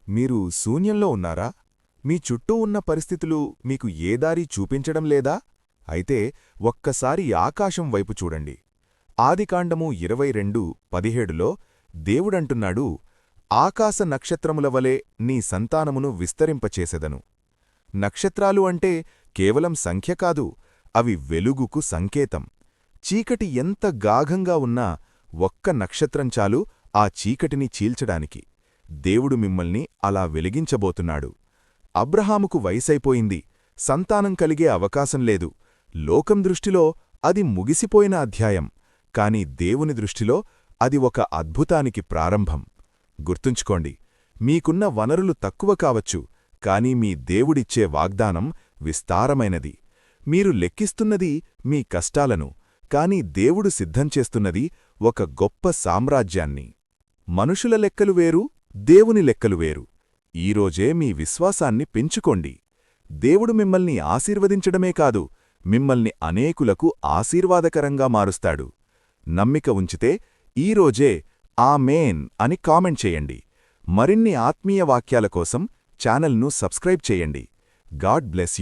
మీరు శూన్యంలో ఉన్నారా? మీ చుట్టూ ఉన్న పరిస్థితులు మీకు ఏ దారి చూపించడం లేదా? అయితే ఒక్కసారి ఆకాశం వైపు చూడండి. ఆదికాండము 22:17లో దేవుడంటున్నాడు, ఆకాశ నక్షత్రముల వలె నీ సంతానమును విస్తరింపచేసెదను. నక్షత్రాలు అంటే కేవలం సంఖ్య కాదు, అవి వెలుగుకు సంకేతం. చీకటి ఎంత గాఘంగా ఉన్నా ఒక్క నక్షత్రం చాలు ఆ చీకటిని చీల్చడానికి. దేవుడు మిమ్మల్ని అలా వెలిగించబోతున్నాడు. అబ్రహాముకు వయసైపోయింది, సంతానం కలిగే అవకాశం లేదు. లోకం దృష్టిలో అది ముగిసిపోయిన అధ్యాయం, కాని దేవుని దృష్టిలో అది ఒక అద్భుతానికి ప్రారంభం. గుర్తుంచుకోండి, మీకున్న వనరులు తక్కువ కావచ్చు, కాని మీ దేవుడిచ్చే వాగ్దానం విస్తారమైనది. మీరు లెక్కిస్తున్నది మీ కష్టాలను, కాని దేవుడు సిద్ధం చేస్తున్నది ఒక గొప్ప సామ్రాజ్యాన్ని. మనుషుల లెక్కలు వేరు, దేవుని లెక్కలు వేరు. ఈరోజే మీ విశ్వాసాన్ని పెంచుకోండి. దేవుడు మిమ్మల్ని ఆశీర్వదించడమే కాదు, మిమ్మల్ని అనేకులకు ఆశీర్వాదకరంగా మారుస్తాడు. నమ్మిక ఉంచితే ఈరోజే ఆమేన్ అని కామెంట్ చేయండి. మరిన్ని ఆత్మీయ వాక్యాల కోసం ఛానల్ను సబ్స్క్రైబ్ చేయండి. God bless you.